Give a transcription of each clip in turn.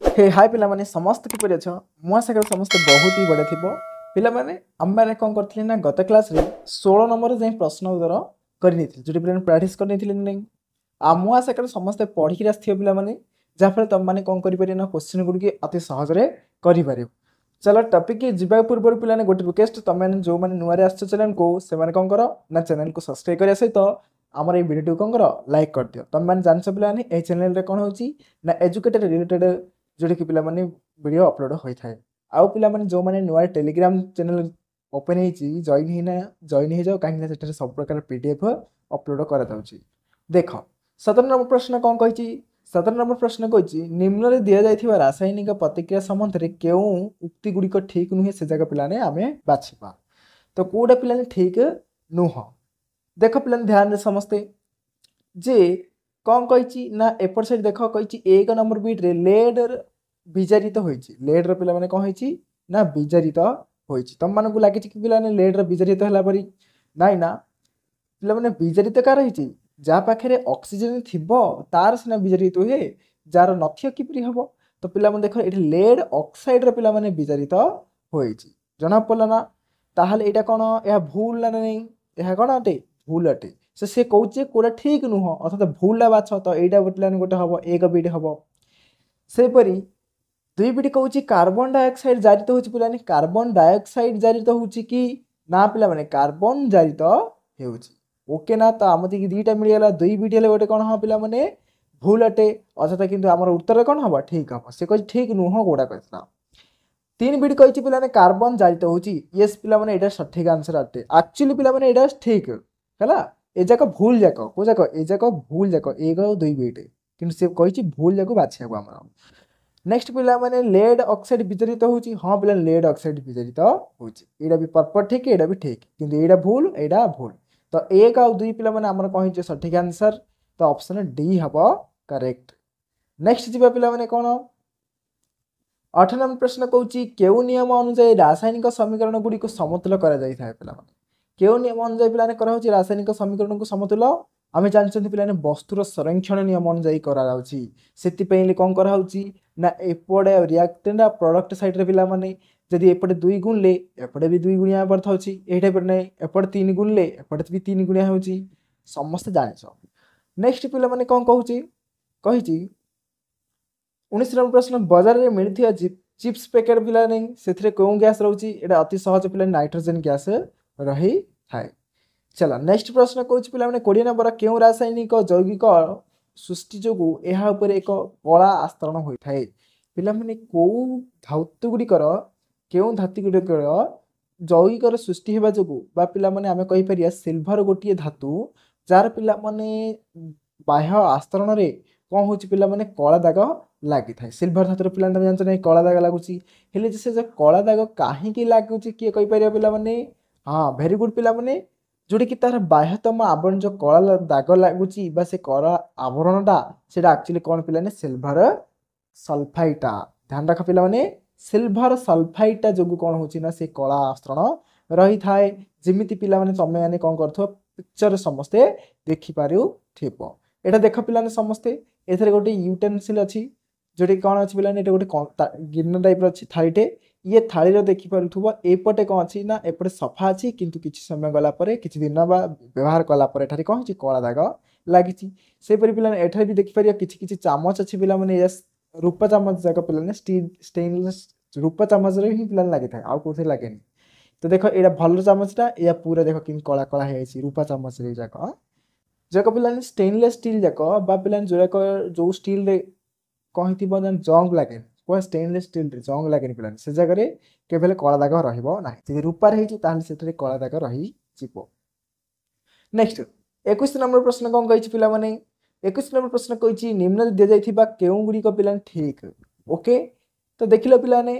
हे हाय पिला माने समस्त किपर अछ मु आशा कर समस्त बहुत ही बड़े थिबो पिला माने हम माने कोन करथले ना गत क्लास रे 16 नंबर जे प्रश्न उत्तर करनी थी जोटी पिला प्रैक्टिस करनी थी नहीं आ मु आशा कर समस्त पढ़ी के आस्थियो पिला माने जा फल तुम माने कोन करि पारे ना क्वेश्चन गुडी के अति सहज रे करि पारियो चलो टॉपिक के जिबा पूर्व पिला ने गोटे रिक्वेस्ट तुम माने जो माने नुवा रे आछो चैनल को से माने कोन करो ना चैनल को सब्सक्राइब करिया सहित आमर ये वीडियो को करो लाइक कर दियो तुम माने जानछ पिला ने ए चैनल रे कोन होची ना एजुकेटेड रिलेटेड जोटा कि पिलामाने वीडियो अपलोड होता है आउ पिलामाने जो माने नुआ टेलीग्राम चैनल ओपन होईची जॉइन हो जाओ कहीं सेठे सब प्रकार पीडीएफ अपलोड करा जाउची देख 17 नंबर प्रश्न कौन कही 17 नंबर प्रश्न कही निम्न रे दिया जाइथिबा रासायनिक प्रतिक्रिया संबंध रे केउ उक्ति गुडी ठीक नुहे से जगह पिलाने आमे बाछिबा तो कोडा पिलाने ठीक नुह देख पिलाने ध्यान रे समस्ते जे कौन कही ना एपट साइड देख कही 1 नंबर बीट रे लेड विजारित होईची लेड र पिला माने कौन होईची ना विजारित होईची तुम मानकु लागी कि पिला ने लेड र विजारित हला परी नाइ ना पिला माने विजारित का रहिची जा पाखरे ऑक्सीजन थिबो तार सिना विजारित होए जार नथियो किपरि हबो तो पिला माने देखो एठी लेड ऑक्साइड र पिला माने विजारित होईची जना पला ना ताहले एटा कोन या भूल ना नै या कोन अटे भूल अटे से कहूचे कोड़ा ठीक नुह अर्थात भूलटा बाछ तो एटा पिलाने गोटे हम एक बीट हम सेपरी दुई बीट कहूँ कार्बन डाइऑक्साइड जारित हो पिलाने कार्बन डाइऑक्साइड जारित हो कि ना पिला माने कार्बन जारित हो ओके ना तो आम दुईटा मिलगला दुई बीट हेल्ले गोटे कौन हम पिला माने भूल अटे अर्थात किंतु आम उत्तर कौन हम ठीक हम से कही ठीक नुह गोटा कहता 3 बीट कही पिलाने कार्बन जारित हो येस पिला माने एटा सठिक आंसर अटे एक्चुअली पिला माने एटा ठीक है ए जाक भूल जाक को जाक ए जाक भूल जाक 1 और 2 बीट किंतु से कही भूल जाक बाछिया को हमर नेक्स्ट पिला माने लेड ऑक्साइड विजारित होउची हां पिला लेड ऑक्साइड विजारित होउची एडा भी परफेक्ट ठीक एडा भी ठीक किंतु एडा भूल तो 1 और 2 पिला माने हमर कहि सठिक आंसर तो ऑप्शन डी हबो करेक्ट नेक्स्ट जीवा पिला माने कोन 8 नंबर प्रश्न कहूची केउ नियम अनुसार रासायनिक समीकरण गुडी को समतुल करा जाई थाए पिला माने केउ नियम अनुसार पिलाने करा होची रासायनिक समीकरण को समतुल आमे जानछन पिलाने वस्तुर संरक्षण नियम अनुसार करा जाउची सेति पहिले कोन करा होची ना एपडे रिएक्टेंट आ प्रोडक्ट साइड रे पिला माने जदी एपडे 2 गुण ले एपडे भी 2 गुणिया बर्थ होची एठे पर नै एपडे 3 गुण ले एपडे भी 3 गुणिया होची समस्त जानिछो नेक्स्ट पिला माने कोन कहूची कहिची 19 नंबर प्रश्न बाजार रे मिलथिया चिप्स पैकेट पिला नै सेथरे कोन गैस रहउची एटा अति सहज पिला नाइट्रोजन गैस रही थाए चला नेक्स्ट प्रश्न कहूँ पिला माने 20 नंबर केउ रासायनिक जैविक सृष्टि जोगु एहा ऊपर एक कला आस्तरण होई थाए पिला माने को धातु गुडी कर केउ धातु गुडी कर जैविक सृष्टि हेबा जोगु बा पिला माने आमे कहि परिया सिल्वर गोटिए धातु जार पिला माने बाह्य आस्तरण रे कोन होची पिला माने कला दाग लागि थाए सिल्वर धातु पिला माने जानछ नै कला दाग लागुची हेले जे से कला दाग काहे की लागुची के कहि परिया पिला माने हाँ भेरी गुड पिला माने जोड़ी कि तार बाह्यतम आवरण जो कला दाग लगुची बा से कला आवरणटा सेटा एक्चुअली कोन पिला ने सिल्वर सल्फाइटा ध्यान रख पिला माने सिल्वर सल्फाइटा जोगु कोन होची ना से कला आवरण रही थाए जेमिति पिला माने तमे माने कोन करथो पिक्चर समस्ते देखि पारिउ थिबो एटा देख पिला ने समस्ते एथरे गोटे यूटेंसिल अछि जोटी कोन अछि पिला ने एटा गोटे गिन्न टाइप रो अछि थाळीटे ये थाली रो देखि पारुथुबो एपटे कोन अछि ना एपटे सफा अछि किंतु किछि समय गला परे किछि दिन बा व्यवहार कला परे एठारे कोन अछि कला दाग लागिछि से परि पिला एठारे भी देखि पारिया किछि किछि चामच अछि पिला माने यस रूपा चामच जाक पिला ने स्टील स्टेनलेस रूपा चामच रे ही पिला लागि थाय आ कोथे लागेनी तो देखो एडा भल चामचटा या पूरा देखो कि कला कला हे अछि रूपा चामच रे जाक पिला ने स्टेनलेस स्टील जाक बा पिला जो स्टील रे कहितिबो जंग लागे को स्टेनलेस स्टील रे जंग लागे पिलाने से जगह रे केवल कला दाग रहिबो नाही जे रूपार हेची ताहले सेतरे कला दाग रही जिवो नेक्स्ट 21 नंबर प्रश्न कोन कहिछि पिला माने 21 नंबर प्रश्न कहिछि निम्न दे जाइथिबा केउ गुडी को पिलाने ठीक ओके तो देखिलो पिलाने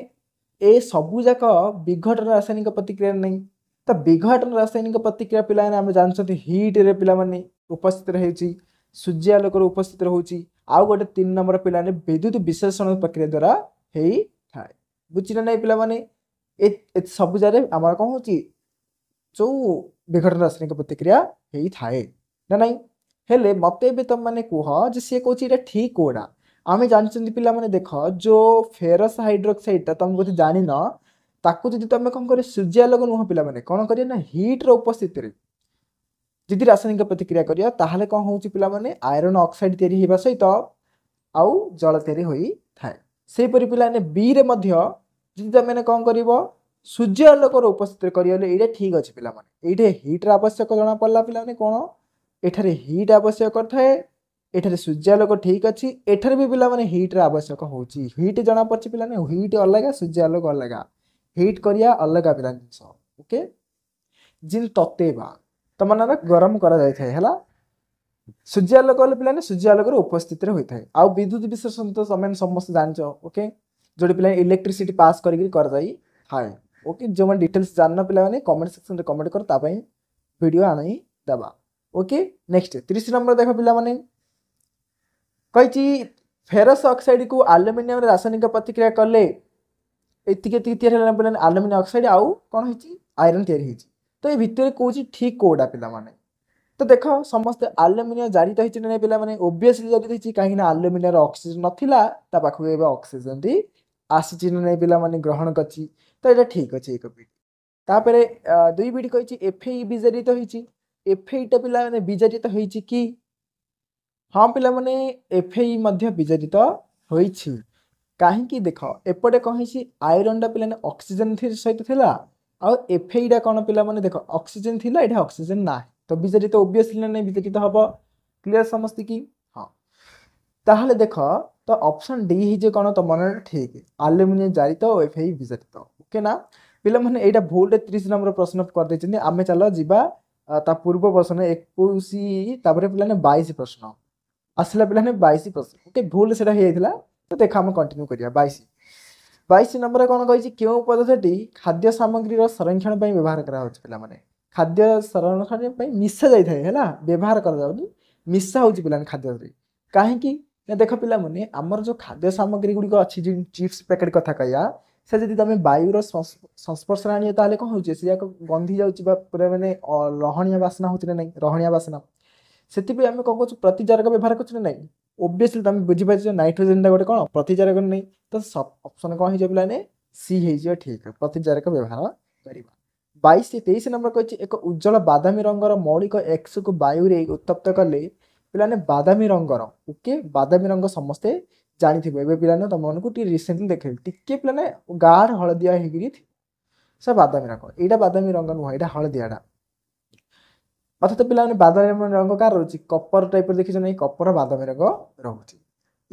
ए सबु जाक विघटन रासायनिक प्रतिक्रिया नहीं तो विघटन रासायनिक प्रतिक्रिया पिलाने हम जानछथि हीट रे पिला माने उपस्थित रहउची सूर्यालोक रो उपस्थित रहउची आउ गोटे 3 नंबर पिलाने विद्युत विश्लेषण प्रक्रिया द्वारा हेई थाए बुझिना नै पिला माने ए सब जारे हमर कोन होची जो विघटन रासायनिक प्रतिक्रिया हेई थाए ना नहीं हेले मते भी तुम माने कुह जे से कोची एटा ठीक कोडा आमे जानछन्ती पिला माने देखो जो फेरस हाइड्रोक्साइड तुम बोधे जानि न ताकू जदि तुम कौन करे सूर्यालोक नुह पिला माने कौन करिया ना हीट रो उपस्थिति रे जदि रासायनिक प्रतिक्रिया करिया ताहले कौन होउची पिला माने आयरन ऑक्साइड तयारी हेबा सहित आउ जल तयारी होई थाए से परि पिला ने बी रे मध्य जदि तुम कौन करिवो सूर्यालोक रो उपस्थिति करियले एटा ठीक अछि पिला माने एटे हीट रा आवश्यक जणा पड़ला पिला माने कोन एठारे हीट आवश्यक थाए एठारे सूर्यालोक ठीक अछि एठारे भी पिला माने हीट रा आवश्यक होउची हीट जणा पड़छि पिला ने हीट अलगा सूर्यालोक अलगा हीट करिया अलगा पिला जिंस ओके जिन ततेबा तमना गरम करा जाय थाए हला सूर्यालोक पिला ने सूर्यालोक रो उपस्थिति रे होई थाए आ विद्युत विश्लेषण तो समय समस्त जानछो ओके जोडी पिला इलेक्ट्रिसिटी पास करिक कर जाई थाए ओके जो मन डिटेल्स जानना पिला माने कमेंट सेक्शन रे कमेंट कर ता पई वीडियो आनै दबा ओके नेक्स्ट 30 नंबर देखो पिला माने कहिची फेरस ऑक्साइड को एल्युमिनियम रे रासायनिक प्रतिक्रिया करले एतिके तयारी होला पिला एल्युमिनियम ऑक्साइड आउ कोन होईची आयरन तयारी होईची तो ए भितर कोची ठीक कोडा पिला माने तो देखो समस्त एल्युमिनियम जारी होईची ने पिला माने ऑब्वियसली जारी होईची काहे ना एल्युमिनियम रे ऑक्सीजन नथिला ता पाखु एबे ऑक्सीजन दी आसीची ने पिला माने ग्रहण करची तो एटा ठीक अछि एक बीट तापरे दुई बीट कहिची एफई बिजरित होईची एफई टा पिला माने बिजरित होईची कि हाँ पिला माने एफई मध्य बिजरित होईची काहे कि देखो एपटे कहिची आयरन टा पिला ने ऑक्सीजन सहित थिला आ एफई टा कोन पिला माने देखो ऑक्सीजन थिला एटा ऑक्सीजन ना तो बिजरित ऑब्वियसली ने बिजरित हबो क्लियर समझती की हाँ ताहले देखो तो ऑप्शन डी ही जे कोन तो मन ठीक एल्युमिनियम जारित और एफई बिजरित ओके ना पिला माने एटा भूल रे 30 नंबर प्रश्न कर दैछनी आमे चलो जिबा ता पूर्व प्रश्न 21 तापरे पिला ने 22 प्रश्न आसला पिला ने 22 प्रश्न ओके भूल सेटा हे जाइतिला तो देखा हम कंटिन्यू करिया 22 नंबर कोन कहिछि केउ पद्धति खाद्य सामग्री रो संरक्षण पई व्यवहार करा होछ पिला माने खाद्य संरक्षण पई मिसा जाय थाए हैला व्यवहार कर जाउनी मिसा होछि पिला ने खाद्य रे काहे कि ने देखो पिला माने हमर जो खाद्य सामग्री गुडी को अछि जे चिप्स पैकेट कथा कया से जदि तमे वायु रो संस्पर्श आनियो ताले कोन होछि से गंधी जाउछि बा पूरा माने रहणिया वासना होछि नै रहणिया वासना सेति पे हम कोन कहछु प्रतिजारक व्यवहार करछु नै ऑब्वियसली तमे बुझि पाइछ नाइट्रोजन दा गोटे कोन प्रतिजारक नै तो सब ऑप्शन कोन हे पिला ने सी हे जे ठीक प्रतिजारक व्यवहार करिबा 22 से 23 नंबर कहछि एक उज्जवल बादामी रंगर मौलिक एक्स को वायु रे उत्तप्त करले पिला ने बादामी रंगर ओके बादामी रंग समस्ते जानि थिबो एबे पिला ने तम को टी रिसेंटली देखै टिके पिला ने गाढ़ हळदिया हेगिरि से बादामी रंग एटा बादामी रंग नु एटा हळदियाडा अथवा तो पिला ने बादामी रंग का रहउची कपर टाइप रे देखिछ नै कपर बादामी रंग रहउची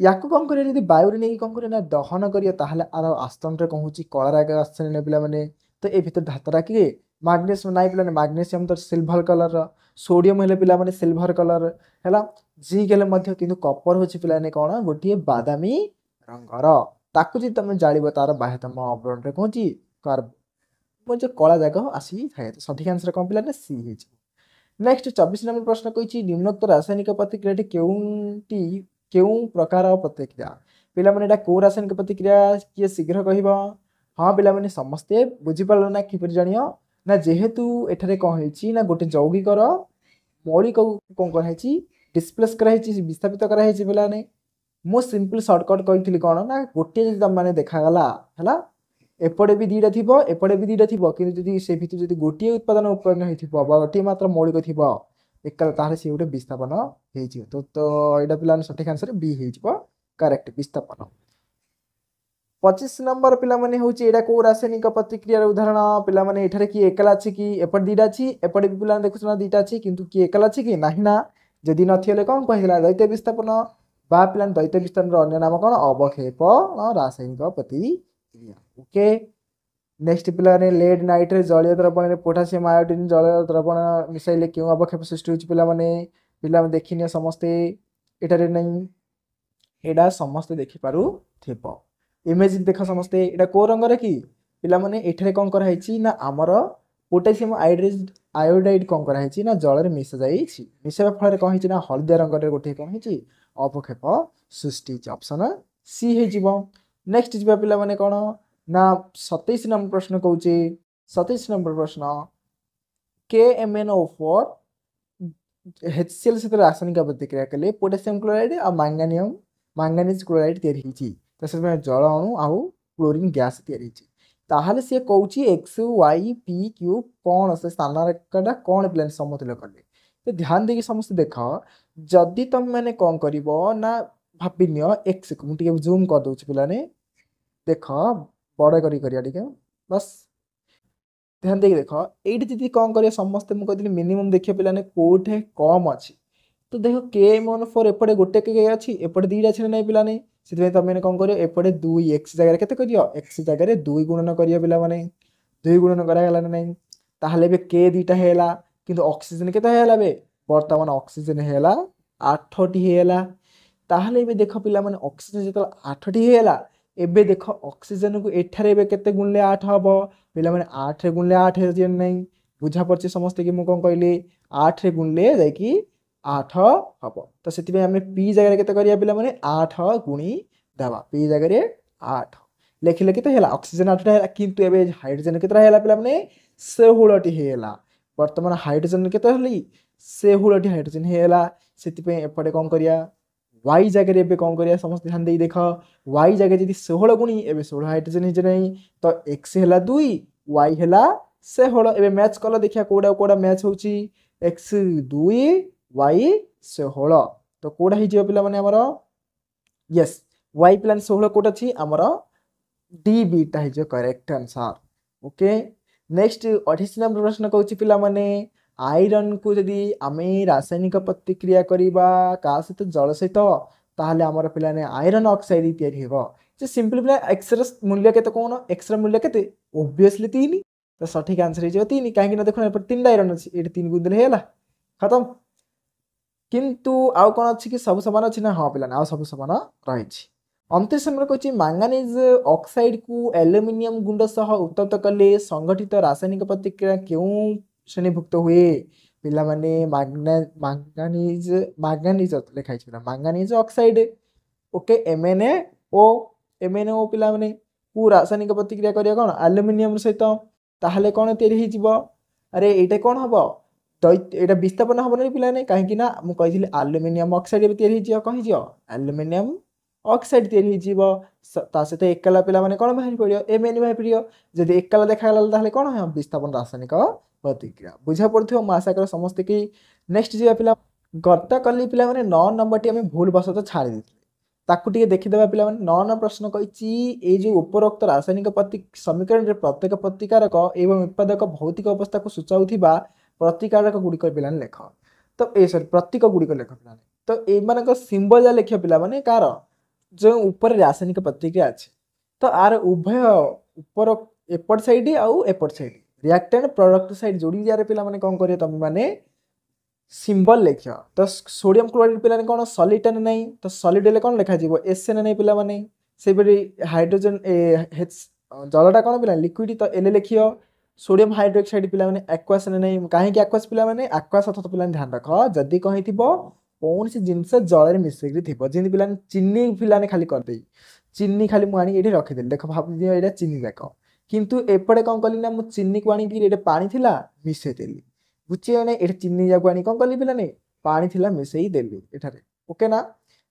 याकु कोन करे यदि वायु रे नै कोन करे ना दहन करिया ताहले आर आस्तन रे कहउची कलरा के आस्तन ने पिला माने तो ए भीतर धातरा कि मैग्नीशियम नाइ पिला ने मैग्नीशियम तो सिल्वर कलर सोडियम हेले पिला माने सिल्वर कलर हैला जिंक हेले मध्य किंतु कपर होची पिला ने कोन गोटिए बादामी रंगर ताकु जे तमे जालिबो तार बाह्यतम आवरण रे कहउची कार्ब म्हणजे कला जागा आसी थाए तो सठिक आंसर कोन पिला ने सी हेची नेक्स्ट 24 नंबर प्रश्न कहिछि निम्नोक्त रासायनिक प्रतिक्रिया केउ प्रकार प्रतिक्रिया पिला माने एटा को रासायनिक प्रतिक्रिया किए शीघ्र कहिबो हाँ पिला माने समस्ते बुझि पालो ना कि पर जानियो ना जेहेतु एठारे कोन हेछि ना गोटे यौगिकर मौलिक कोन कर हेछि डिस्प्लेस कर हेछि विस्थापित कर हेछि पिला ने मो सिंपल शॉर्टकट कहिथिली कोन ना गोटे जे तम माने देखा गला हला एपड़े भी दीटा थिबो एपड़े भी दीटा थिबो किंतु जदि से भितर जदि गोटिए उत्पादन उत्पन्न हेथिबो बा गोटिए मात्र मौलिक थिबो एकल ताहले से गोटे विस्थापन हेछि तो एटा पिला ने सठिक आंसर बी हेजिबो करेक्ट विस्थापन 25 नंबर पिला माने होछि एटा को रासायनिक प्रतिक्रिया उदाहरण पिला माने एठारे की एकला अछि कि एपड़ दीटा अछि एपड़ भी पिला देखुछ ना दीटा अछि किंतु की एकला अछि कि नाही ना जदि नथिले कोन कहिला द्वैत विस्थापन बा पिला द्वैत विस्थापन रो अन्य नाम कोन अवक्षेप रासायनिक प्रतिक्रिया ओके नेक्स्ट पिला ने लेड नाइट्रेट जलीय द्रवण रे पोटासियम आयोडीन जलीय द्रवण मिसाइले क्यों अवक्षेप सृष्टि होछि पिला माने देखिने समस्ते एटारे नै एडा समस्ते देखि पारु थिबो इमेज देखा समस्ते एटा को रंग रे कि पिला माने एठरे कोन कर हेछि ना हमर पोटासियम आयोडाइड कोन कर हेछि ना जल रे मिसा जाई छि मिसाबा फल रे कोन हेछि ना हळदिया रंग रे गोटे कोन हेछि अवक्षेप सृष्टि ऑप्शन सी हे जिवो नेक्स्ट जिबा पिला माने कोन ना 27 नंबर प्रश्न कहउछि 27 नंबर प्रश्न KMnO4 HCl से रासायनिक प्रतिक्रिया के लिए पोटेशियम क्लोराइड और मैंगनीयम ମାଙ୍ଗାନିଜ୍ କ୍ଲୋରାଇଡ୍ ତିଆରି ହେଇଛି ତ ସେଥିପାଇଁ ଜଳ ଅଣୁ ଆଉ କ୍ଲୋରିନ୍ ଗ୍ୟାସ୍ ତିଆରି ହେଇଛି ତାହେଲେ ସିଏ କହୁଛି ଏକ୍ସ ୱାଇ ପି କ୍ୟୁ କ'ଣ ସେ ସ୍ଥାନରେଖାଟା କ'ଣ ପିଲାମାନେ ସମତୁଲ୍ୟ କଲେ ତ ଧ୍ୟାନ ଦେଇକି ସମସ୍ତେ ଦେଖ ଯଦି ତମେ ମାନେ କ'ଣ କରିବ ନା ଭାବି ନିଅ ଏକ୍ସକୁ ମୁଁ ଟିକେ ଜୁମ୍ କରିଦେଉଛି ପିଲାମାନେ ଦେଖ ବଡ଼ କରି କରିବା ଟିକେ ବାସ୍ ଧ୍ୟାନ ଦେଇକି ଦେଖ ଏଇଠି ଯଦି କ'ଣ କରିବା ସମସ୍ତେ ମୁଁ କହିଥିଲି ମିନିମମ୍ ଦେଖିବା ପିଲାମାନେ କେଉଁଠି କମ୍ ଅଛି ତ ଦେଖ କେ ମନ୍ ଫୋର୍ ଏପଟେ ଗୋଟେ କେ ଅଛି ଏପଟେ ଦୁଇଟା ଅଛି ନା ନାହିଁ ପିଲାମାନେ ସେଥିପାଇଁ ତମେ କ'ଣ କରିବ ଏପଟେ 2 ଏକ୍ସ ଜାଗାରେ କେତେ କରିବ ଏକ୍ସ ଜାଗାରେ 2 ଗୁଣନ କରିବ ପିଲାମାନେ 2 ଗୁଣନ କରାଗଲା ନା ନାହିଁ ତାହେଲେ ଏବେ କେ ଦୁଇଟା ହେଇଗଲା କିନ୍ତୁ ଅକ୍ସିଜେନ୍ କେତେ ହେଇଗଲା ଏବେ ବର୍ତ୍ତମାନ ଅକ୍ସିଜେନ୍ ହେଇଗଲା 8ଟି ହେଇଗଲା ତାହେଲେ ଏବେ ଦେଖ ପିଲାମାନେ ଅକ୍ସିଜେନ୍ ଯେତେବେଳେ 8ଟି ହେଇଗଲା ଏବେ ଦେଖ ଅକ୍ସିଜେନ୍କୁ ଏଠାରେ ଏବେ କେତେ ଗୁଣିଲେ 8 ହେବ ପିଲାମାନେ 8ରେ ଗୁଣିଲେ 8 ହେଇଯାଉଛି ନାହିଁ ବୁଝା ପଡ଼ୁଛି ସମସ୍ତେ କି ମୁଁ କ'ଣ କହିଲି 8ରେ ଗୁଣିଲେ ଯାଇକି 8 ହେବ ତ ସେଥିପାଇଁ ଆମେ ପି ଜାଗାରେ କେତେ କରିବା ପିଲାମାନେ 8 ଗୁଣି ଦେବା ପି ଜାଗାରେ 8 ଲେଖିଲେ କେତେ ହେଲା ଅକ୍ସିଜେନ୍ 8ଟା ହେଲା କିନ୍ତୁ ଏବେ ହାଇଡ୍ରୋଜେନ୍ କେତେଟା ହେଲା ପିଲାମାନେ 16ଟି ହେଇଗଲା ବର୍ତ୍ତମାନ ହାଇଡ୍ରୋଜେନ୍ କେତେ ହେଲି 16ଟି ହାଇଡ୍ରୋଜେନ୍ ହେଇଗଲା ସେଥିପାଇଁ ଏପଟେ କ'ଣ କରିବା वाई जगह एवं कौन कर समस्त ध्यान दे देख वाई जगह जी 16 गुणी एवं 16 हाइड्रोजेन हो नहीं तो एक्स है 2 वाई है 16 एवं मैच कल देखिए कौटा कौटा मैच हो एक्स 2 वाई 16 तो कौटा हो पिला माने आमर यस वाई प्लान 16 कौट अच्छी आमर डी बीटा हो correct answer okay next 28 number प्रश्न कहूँ पिला माने आयरन को जदि आम रासायनिक प्रतिक्रिया करवा क्या सहित जल सहित ताहले आमर पिलाने आयरन ऑक्साइड तैयारी हो सिंपल पिला एक्स मूल्य केते कौन एक्स मूल्य केते ओब्वियसली 3 तो सठिक आंसर हो 3 कहीं देखो 3 आयरन अच्छी ये 3 गुंदे है खत्म किंतु आउ कौन अच्छी कि सब सामान अच्छी ना हाँ पिलाने आउ सब सामान रही 29 नंबर कहूँ मैंगानीज ऑक्साइड को एल्युमिनियम गुंड सह उत्तप्त कले संगठित रासायनिक प्रतिक्रिया क्यों श्रेणीभुक्त हुए पिला माने मैंगानीज लिखाई मैंगानीज ऑक्साइड ओके MnO पिला माने को रासायनिक प्रतिक्रिया करिया कोन एल्युमिनियम सहित ताहले कोन तैयारी हिजिबो अरे एटा कोन हबो तो एटा विस्थापन हबो नै पिला नै काहे कि ना मु कहिथिले एल्युमिनियम ऑक्साइड भी तैयारी हिजियो कहि जियो एल्युमिनियम ऑक्साइड तैयारी हिजिबो ता सहित एकला पिला माने कोन बाहरी पड़ियो Mn बाहरी पड़ियो जदि एकला देखा गला ताहले कोन है विस्थापन रासायनिक प्रतिक्रिया बुझा पड़ो मु आशा कर समस्ते कि नेक्स्ट जी पिला गत कली पिला माने 9 नंबर टी आम भूल बसत छाड़ी देते ताकू टी देखीदे पिला माने 9 नंबर प्रश्न कही जो उपरोक्त रासायनिक समीकरण रे प्रत्येक प्रतिकारक एवं उत्पादक भौतिक अवस्था को सूचाउथिबा प्रतिकारक गुड़िक पिला लेख तो ए सॉरी प्रतीक गुड़िक लेख पिला तो ए सिंबल लेख पिला माने कार जो ऊपर रासायनिक प्रतिक्रिया अच्छे तो आर उभय ऊपर एपट साइड आउ एपट साइड रिएक्टेंट प्रोडक्ट साइड जोड़ी जारे पिला माने कौन करियो तुम माने सिंबल लिख तो सोडियम क्लोराइड पिला ने कौन सॉलिड ना नहीं तो सॉलिड ले कौन लिखा जीवो एसएन नहीं पिला माने से बड़ी हाइड्रोजन जलटा कौन पिला लिक्विड तो एल लिखियो सोडियम हाइड्रोक्साइड पिला माने एक्वास नहीं कहीं एक्वास पिला माने एक्वास अर्थात पिला ध्यान रख जदि कहीं थी कौन सी जिनस जल मिसेक थी जमी पिला चीनी पिला खाली करदे चीनी खाली मुझे ये रखीदे देख भाव ये चीनी देख किंतु एपटे कौन कली ना मुझे चीनी को आनी पानी थिला मिसेदेली बुझे ना ये चीनी जाक आनी कौन कली पिलाने पानी थिला मिसेई देली एठारे ओके ना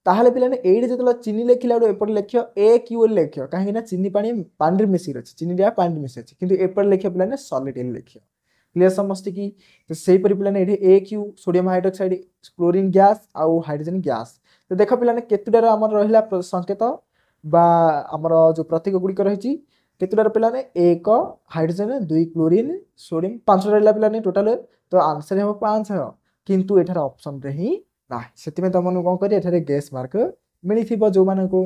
ताहले पिलाने एडी जतलो चीनी लेखिला एपटे लेखियो AQL लेखियो कहीं ना चीनी पानी मिसेई रछि चीनी दिया पानी मिसेई अछि किंतु एपटे लेखियो पिलाने सॉलिड एल लेखियो क्लियर समझ कि तो से पिलाने AQ sodium hydroxide chlorine gas आउ हाइड्रोजन गैस तो देख पिलाने केतुडार आमर रहिला संकेत बा आमर जो प्रतीक गुड़िक रही केतुडार पिलाने 1 हाइड्रोजन 2 क्लोरीन सोडियम 5 रहा पिलाने टोटाल तो आंसर हम 5 है किंतु एठार ऑप्शन रे ही ना से तुमको कौन कर गैस मार्क मिली जो मान को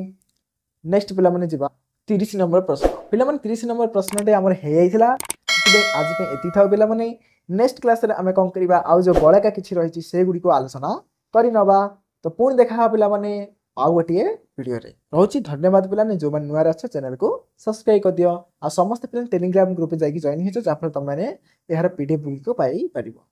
नेक्स्ट पिला माने जिबा 30 नंबर प्रश्न पिला माने 30 नंबर प्रश्न आमर हो जाइथिला आज एति था पिला माने नेक्स्ट क्लास रे आमे कौन करबा आ जो बळका किछि रहिछि से गुडी को आलोचना करि नबा तो पुणी देखा पिला माने आउ गोटे वीडियो रे रहउछि धन्यवाद पिला ने जो मन नुआर अच्छा चैनल को सब्सक्राइब कर दियो आ समस्त पिला टेलीग्राम ग्रुप जाई जॉइन हिचो जाफर तुम माने एहार PDF बुक को पाई परिबो।